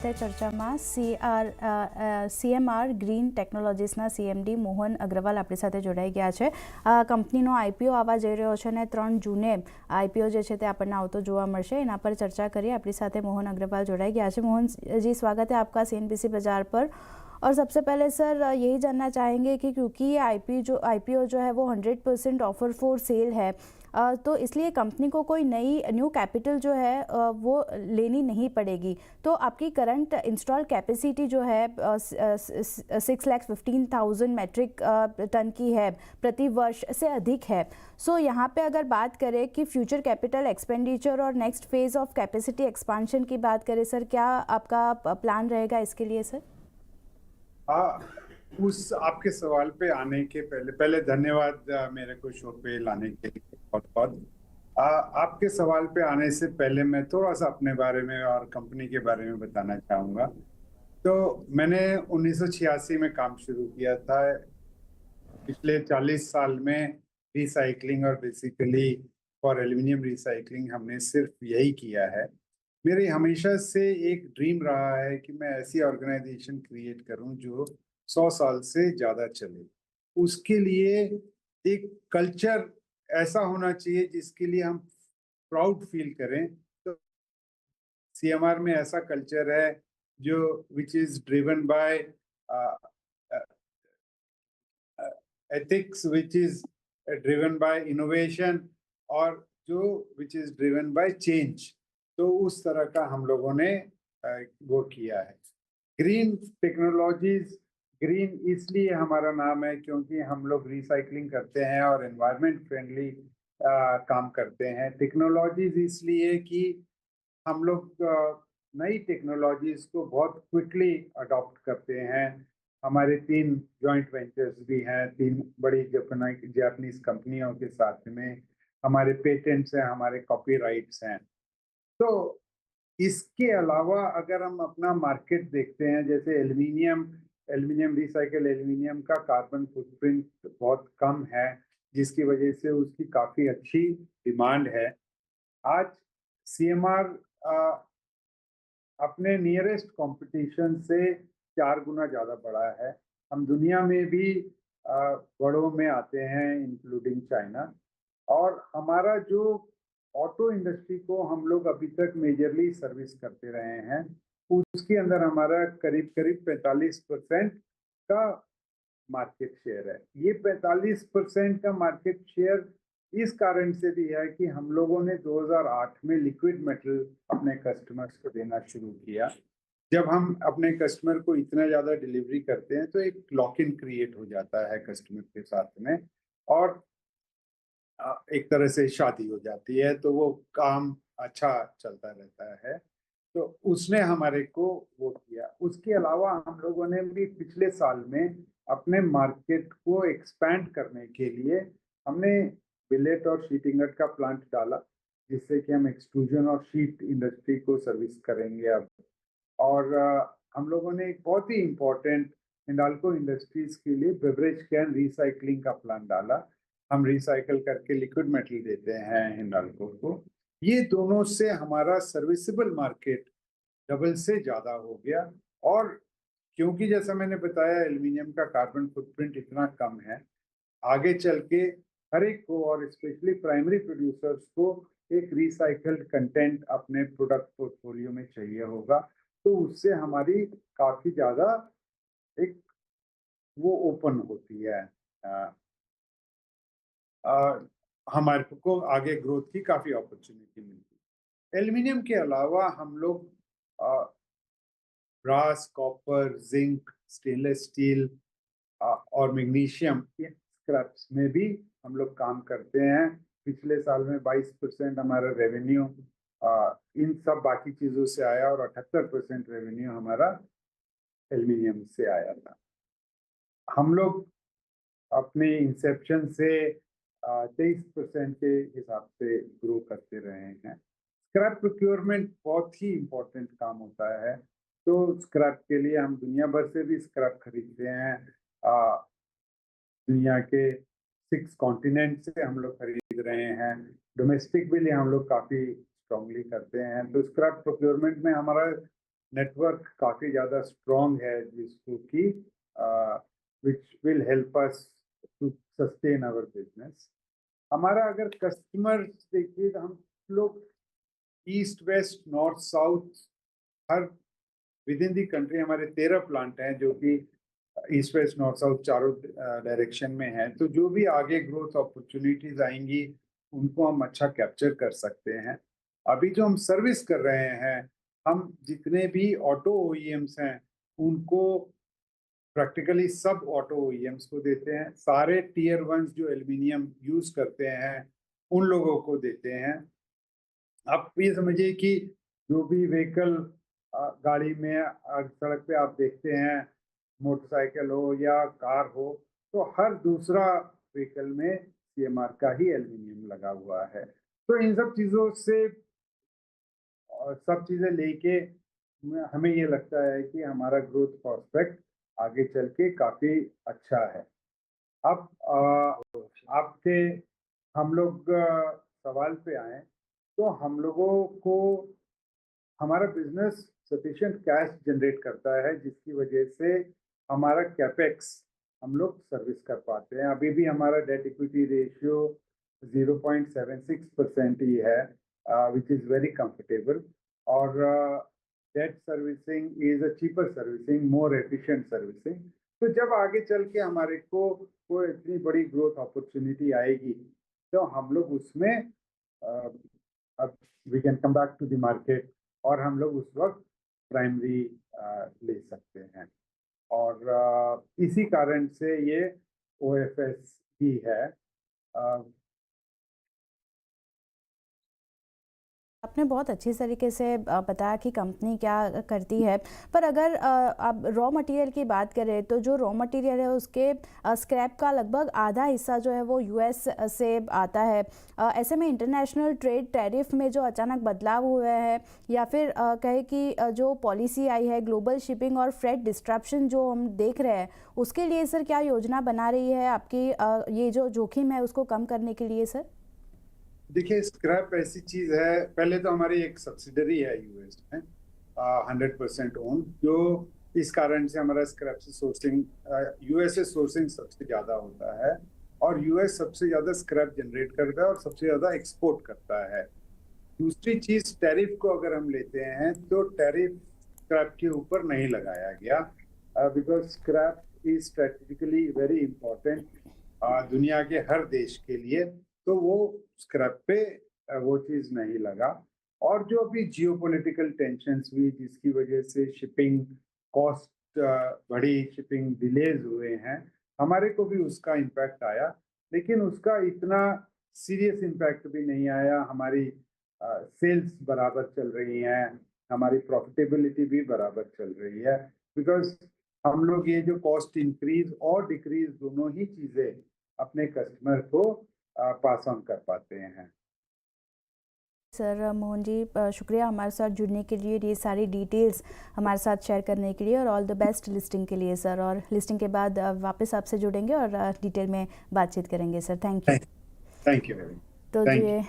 ચર્ચામાં CMR green ટેકનોલોજીસના CMD Mohan Agarwal આપણી સાથે જોડાઈ ગયા છે. કંપનીનો IPO આવવા જઈ રહ્યો છે અને 3 જૂને IPO જે છે તે આપણને આવતો જોવા મળશે. एना पर चर्चा करिए. अपनी साथ मोहन अग्रवाल जोड़ाई गया है. मोहन जी, स्वागत है आपका CNBC बाजार पर. और सबसे पहले सर यही जानना चाहेंगे कि क्योंकि ये IPO जो है वो 100% ऑफर फॉर सेल है, तो इसलिए कंपनी को कोई न्यू कैपिटल जो है वो लेनी नहीं पड़ेगी. तो आपकी करंट इंस्टॉल कैपेसिटी जो है 6,15,000 मेट्रिक टन की है प्रति वर्ष से अधिक है. सो यहाँ पे अगर बात करें कि फ्यूचर कैपिटल एक्सपेंडिचर और next phase of capacity expansion की बात करें सर, क्या आपका प्लान रहेगा इसके लिए सर? उस आपके सवाल पे आने के पहले धन्यवाद मेरे को शो पे लाने के लिए बहुत बहुत. आपके सवाल पे आने से पहले मैं थोड़ा सा अपने बारे में और कंपनी के बारे में बताना चाहूँगा. तो मैंने 1986 में काम शुरू किया था. पिछले 40 साल में रिसाइकलिंग और बेसिकली फॉर एल्यूमिनियम रिसाइकलिंग हमने सिर्फ यही किया है. मेरे हमेशा से एक ड्रीम रहा है कि मैं ऐसी ऑर्गेनाइजेशन क्रिएट करूं जो 100 साल से ज़्यादा चले. उसके लिए एक कल्चर ऐसा होना चाहिए जिसके लिए हम प्राउड फील करें. तो CMR में ऐसा कल्चर है जो which is driven by ethics, which is driven by innovation, और जो which is driven by change. तो उस तरह का हम लोगों ने वो किया है. ग्रीन टेक्नोलॉजीज, ग्रीन इसलिए हमारा नाम है क्योंकि हम लोग रिसाइकलिंग करते हैं और एनवायरनमेंट फ्रेंडली काम करते हैं. टेक्नोलॉजीज इसलिए कि हम लोग नई टेक्नोलॉजीज को बहुत क्विकली अडॉप्ट करते हैं. हमारे 3 जॉइंट वेंचर्स भी हैं 3 बड़ी जापानीज कंपनियों के साथ में. हमारे पेटेंट्स हैं, हमारे कॉपीराइट्स हैं. तो इसके अलावा अगर हम अपना मार्केट देखते हैं, जैसे एल्युमिनियम रिसाइकल एल्युमिनियम का कार्बन फुटप्रिंट बहुत कम है, जिसकी वजह से उसकी काफ़ी अच्छी डिमांड है. आज CMR अपने नियरेस्ट कंपटीशन से 4 गुना ज़्यादा बड़ा है. हम दुनिया में भी बड़ों में आते हैं इंक्लूडिंग चाइना. और हमारा जो ऑटो इंडस्ट्री को हम लोग अभी तक मेजरली सर्विस करते रहे हैं, उसके अंदर हमारा करीब 45% का मार्केट शेयर है. ये 45% का मार्केट शेयर इस कारण से भी है कि हम लोगों ने 2008 में लिक्विड मेटल अपने कस्टमर्स को देना शुरू किया. जब हम अपने कस्टमर को इतना ज़्यादा डिलीवरी करते हैं तो एक लॉक इन क्रिएट हो जाता है कस्टमर के साथ में, और एक तरह से शादी हो जाती है. तो वो काम अच्छा चलता रहता है. तो उसने हमारे को वो किया. उसके अलावा हम लोगों ने भी पिछले साल में अपने मार्केट को एक्सपैंड करने के लिए हमने बिलेट और शीट इंगट का प्लांट डाला, जिससे कि हम एक्सट्रूजन और शीट इंडस्ट्री को सर्विस करेंगे अब. और हम लोगों ने एक बहुत ही इम्पोर्टेंट हिंडाल्को इंडस्ट्रीज के लिए बेवरेज कैन रिसाइकलिंग का प्लान डाला. हम रिसाइकल करके लिक्विड मेटल देते हैं हिंडाल्को को. ये दोनों से हमारा सर्विसेबल मार्केट डबल से ज़्यादा हो गया. और क्योंकि जैसा मैंने बताया एल्युमिनियम का कार्बन फुटप्रिंट इतना कम है, आगे चल के हर एक को और स्पेशली प्राइमरी प्रोड्यूसर्स को एक रिसाइकल्ड कंटेंट अपने प्रोडक्ट पोर्टफोलियो में चाहिए होगा. तो उससे हमारी काफ़ी ज़्यादा एक वो ओपन होती है. हमारे को आगे ग्रोथ की काफ़ी अपॉर्चुनिटी मिलती है. एल्युमिनियम के अलावा हम लोग brass, copper, zinc, stainless steel और मैग्नीशियम के स्क्रैप्स में भी हम लोग काम करते हैं. पिछले साल में 22% हमारा रेवेन्यू इन सब बाकी चीज़ों से आया और 78% रेवेन्यू हमारा एल्युमिनियम से आया था. हम लोग अपने इंसेप्शन से 23% के हिसाब से ग्रो करते रहे हैं. स्क्रैप प्रोक्योरमेंट बहुत ही इम्पोर्टेंट काम होता है. तो स्क्रैप के लिए हम दुनिया भर से भी स्क्रैप खरीदते हैं. दुनिया के 6 कॉन्टिनेंट से हम लोग खरीद रहे हैं. डोमेस्टिक भी हम लोग काफ़ी स्ट्रांगली करते हैं. तो स्क्रैप प्रोक्योरमेंट में हमारा नेटवर्क काफ़ी ज़्यादा स्ट्रॉन्ग है जिसको कि which will help us to sustain our business. हमारा अगर कस्टमर्स देखिए तो हम लोग ईस्ट वेस्ट नॉर्थ साउथ हर विद इन दी कंट्री हमारे 13 प्लांट हैं जो कि ईस्ट वेस्ट नॉर्थ साउथ चारों डायरेक्शन में हैं। तो जो भी आगे ग्रोथ अपॉर्चुनिटीज आएंगी उनको हम अच्छा कैप्चर कर सकते हैं। अभी जो हम सर्विस कर रहे हैं, हम जितने भी ऑटो ओईएम्स हैं उनको प्रैक्टिकली सब ऑटो ओईएम्स को देते हैं। सारे टीयर वंस जो एल्युमिनियम यूज करते हैं उन लोगों को देते हैं। आप ये समझिए कि जो भी व्हीकल गाड़ी में सड़क पे आप देखते हैं, मोटरसाइकिल हो या कार हो, तो हर दूसरा व्हीकल में सीएमआर का ही एल्युमिनियम लगा हुआ है। तो इन सब चीज़ों से सब चीज़ें लेके हमें ये लगता है कि हमारा ग्रोथ प्रोस्पेक्ट आगे चल के काफ़ी अच्छा है। अब आपके हम लोग सवाल पे आए तो हम लोगों को हमारा बिजनेस सफिशिएंट कैश जनरेट करता है जिसकी वजह से हमारा कैपेक्स हम लोग सर्विस कर पाते हैं। अभी भी हमारा डेट इक्विटी रेशियो 0.76% ही है, विच इज़ वेरी कंफर्टेबल। और debt servicing is a cheaper servicing, more efficient servicing. तो जब आगे चल के हमारे को कोई इतनी बड़ी ग्रोथ अपॉर्चुनिटी आएगी तो हम लोग उसमें अब we can come back to the market और हम लोग उस वक्त प्राइमरी ले सकते हैं। और इसी कारण से ये ओएफएस ही है। आपने बहुत अच्छी तरीके से बताया कि कंपनी क्या करती है। पर अगर आप रॉ मटेरियल की बात करें तो जो रॉ मटेरियल है उसके स्क्रैप का लगभग आधा हिस्सा जो है वो यूएस से आता है। ऐसे में इंटरनेशनल ट्रेड टैरिफ में जो अचानक बदलाव हुए हैं या फिर कहे कि जो पॉलिसी आई है ग्लोबल शिपिंग और फ्रेट डिस्ट्रप्शन जो हम देख रहे हैं, उसके लिए सर क्या योजना बना रही है आपकी ये जो जोखिम है उसको कम करने के लिए सर? देखिए, स्क्रैप ऐसी चीज है, पहले तो हमारी एक सब्सिडरी है यूएस में 100% ओन, जो इस कारण से हमारा स्क्रैप से सोर्सिंग यूएस से सोर्सिंग सबसे ज्यादा होता है और यूएस सबसे ज्यादा स्क्रैप जनरेट करता है और सबसे ज्यादा एक्सपोर्ट करता है। दूसरी चीज, टैरिफ को अगर हम लेते हैं तो टैरिफ स्क्रैप के ऊपर नहीं लगाया गया because scrap is strategically very important दुनिया के हर देश के लिए। तो वो स्क्रैप पे वो चीज नहीं लगा। और जो अभी जियोपॉलिटिकल टेंशन्स हुई जिसकी वजह से शिपिंग कॉस्ट बढ़ी, शिपिंग डिलेज हुए हैं, हमारे को भी उसका इम्पैक्ट आया, लेकिन उसका इतना सीरियस इम्पैक्ट भी नहीं आया। हमारी सेल्स बराबर चल रही हैं, हमारी प्रॉफिटेबिलिटी भी बराबर चल रही है बिकॉज हम लोग ये जो कॉस्ट इंक्रीज और डिक्रीज दोनों ही चीजें अपने कस्टमर को पास ऑन कर पाते हैं। सर मोहन जी, शुक्रिया हमारे साथ जुड़ने के लिए, ये सारी डिटेल्स हमारे साथ शेयर करने के लिए और ऑल द बेस्ट लिस्टिंग के लिए सर। और लिस्टिंग के बाद वापस आपसे जुड़ेंगे और डिटेल में बातचीत करेंगे sir. Thank you. Thank you. તો જે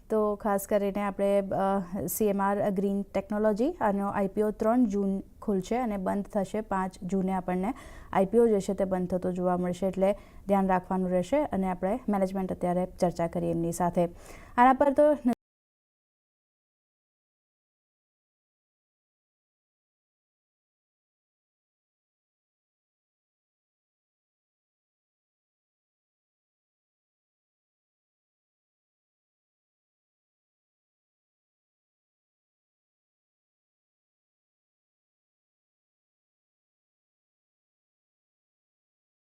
તો ખાસ કરીને આપણે સીએમઆર ગ્રીન ટેકનોલોજી આનો આઈપીઓ 3 જૂન ખુલશે અને બંધ થશે 5 જૂને આપણને આઈપીઓ જે છે તે બંધ થતો જોવા મળશે, એટલે ધ્યાન રાખવાનું રહેશે અને આપણે મેનેજમેન્ટ અત્યારે ચર્ચા કરીએ એમની સાથે આના પર। તો